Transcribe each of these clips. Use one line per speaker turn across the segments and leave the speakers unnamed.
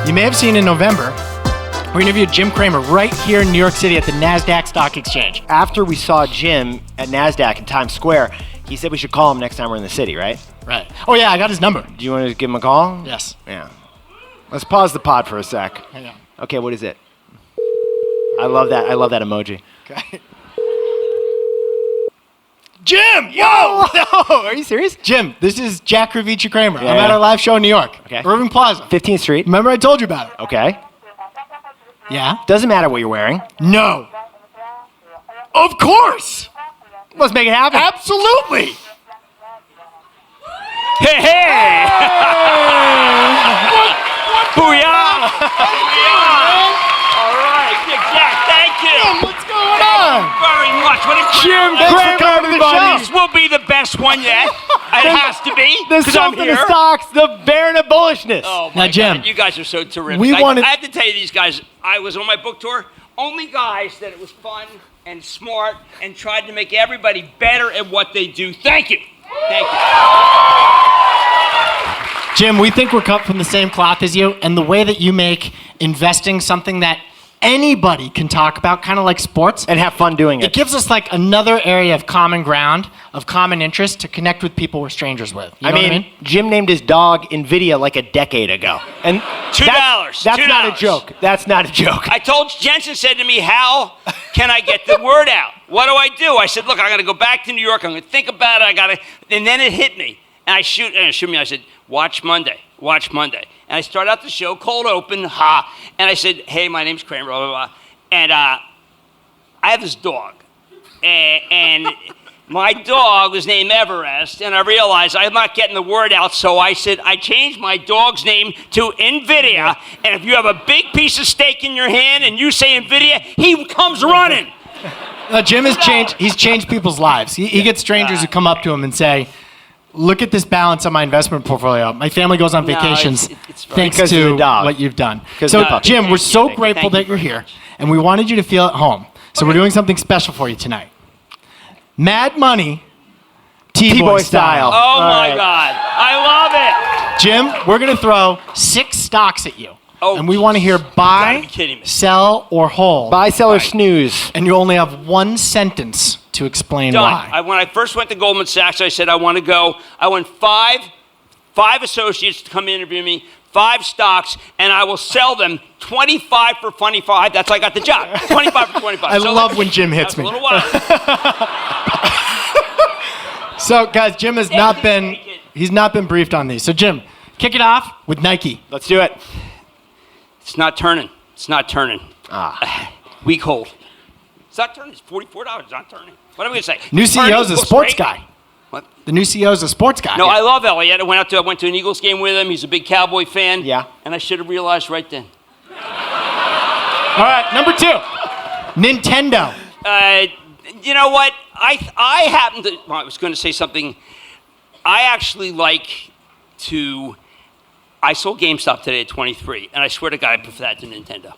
You may have seen in November, we interviewed Jim Cramer right here in New York City at the NASDAQ Stock Exchange.
After we saw Jim at NASDAQ in Times Square, he said we should call him next time we're in the city, right?
Right. Oh, yeah, I got his number.
Do you want to give him a call?
Yes.
Yeah. Let's pause the pod for a sec.
Hang on.
Okay, what is it? I love that. I love that emoji.
Okay. Jim! Yo!
No! Are you serious?
Jim, this is Jack Crivici-Kramer.
Yeah,
I'm at
yeah.
a live show in New York.
Okay.
Irving Plaza.
15th Street.
Remember I told you about it?
Okay.
Yeah?
Doesn't matter what you're wearing.
No. Of course!
Let's make it happen.
Absolutely!
Hey, hey! Booyah! All right, Jack, thank you.
What's going on?
Very much. What a
Jim
Thanks for
Cramer,
coming to the
everybody.
This will be the best one yet. It has to be.
The
because I'm
self in the
here.
stocks, the bearing of bullishness.
Oh
Now,
my
Jim,
God, you guys are so terrific.
we wanted-
I have to tell you, these guys. I was on my book tour. Only guys that it was fun and smart and tried to make everybody better at what they do. Thank you. Thank you.
Jim, we think we're cut from the same cloth as you, and the way that you make investing something that anybody can talk about, kind of like sports,
And have fun doing
it
it.
gives us like another area of common ground, of common interest to connect with people we're strangers with. You know what I mean?
Jim named his dog NVIDIA like a decade ago. And
$2.
That's not a
$2.
joke. That's not a joke.
I told Jensen said to me, how can I get the word out? What do? I said, look, I got to go back to New York. I'm going to think about it. And then it hit me. And I said, watch Monday. And I start out the show, cold open, and I said, hey, my name's Cramer, blah, blah, blah. And I have this dog. And my dog was named Everest, and I realized I'm not getting the word out, so I said, I changed my dog's name to NVIDIA, and if you have a big piece of steak in your hand and you say NVIDIA, he comes running.
Jim has changed. He's changed people's lives. He gets strangers who come up to him and say, look at this balance on my investment portfolio. My family goes on vacations
it's
thanks
Because of
to
the dog.
what you've done.
Because
So,
of the puppy.
Jim, we're so
Thank you.
grateful that
Thank you
you're
very
here,
much.
and we wanted you to feel at home. So we're doing something special for you tonight. Mad Money,
TBOY style.
Oh, my
right.
God. I love it.
Jim, we're going to throw 6 stocks at you.
Oh,
and we want to hear
gotta
buy,
be kidding me.
sell, or hold.
Buy, sell, or snooze.
And you only have 1 sentence to explain
Done.
why.
When I first went to Goldman Sachs, I said I want to go. I want five associates to come interview me, 5 stocks, and I will sell them 25 for 25. That's how I got the job. 25 for 25.
I love when Jim hits
that was
me.
a little wild.
So, guys, Jim has not been, he's not been briefed on these. So, Jim, kick it off with Nike.
Let's do it.
It's not turning.
Ah.
Weak hold. It's not turning. It's $44. It's not turning. What am I going to say?
New
Turning
CEO is a
looks
sports
great.
guy.
What?
The new CEO is a sports guy.
No, I love Elliott. I went to an Eagles game with him. He's a big Cowboy fan.
Yeah.
And I should have realized right then.
All right, number 2, Nintendo.
You know what? I happen to. Well, I was going to say something. I actually like to. I sold GameStop today at 23, and I swear to God, I prefer that to Nintendo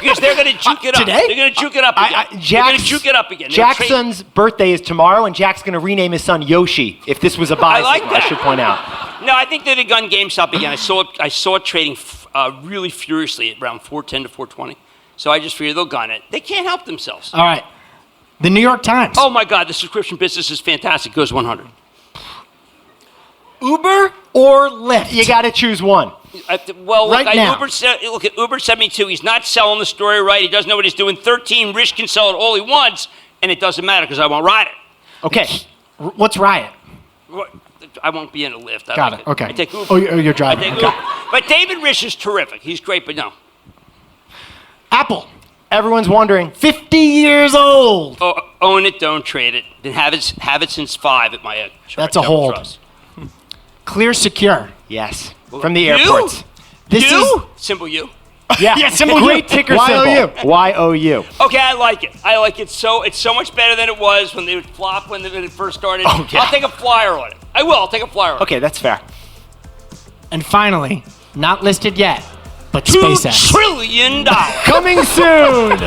because they're going to juke it up.
Today?
They're going to juke it up again. They're going to juke it up again. They're
Jack's
trade-
son's birthday is tomorrow, and Jack's going to rename his son Yoshi. If this was a buy
I like
signal,
that.
I should point out.
No, I think they've gun GameStop again. I saw it trading really furiously at around 410 to 420. So I just figured they'll gun it. They can't help themselves.
All right, the New York Times.
Oh my God, the subscription business is fantastic. Goes 100.
Uber or Lyft?
You got to choose one.
Well,
Right now.
Look at Uber 72. He's not selling the story right. He doesn't know what he's doing. 13, Rich can sell it all he wants, and it doesn't matter because I won't ride it.
Okay.
What's Riot?
I won't be in a Lyft. I
Got
like
it. Okay.
I take Uber.
Oh, you're driving.
I take
Okay.
Uber. But David Rich is terrific. He's great, but no.
Apple.
Everyone's wondering.
50 years old.
Oh, own it, don't trade it. Then have it since 5 at my.
That's a hold.
Trust.
Clear Secure.
Yes. From the
You?
airports.
This
you? Symbol U.
Yeah.
Yeah, symbol
Great
U.
ticker
Y-O-U.
symbol. Y-O-U.
Okay, I like it. It's so much better than it was when they would flop when it first started.
Oh, yeah.
I'll take a flyer on it. I will. I'll take a flyer on it.
Okay, that's fair.
And finally, not listed yet, but
$2
SpaceX.
trillion.
Coming soon.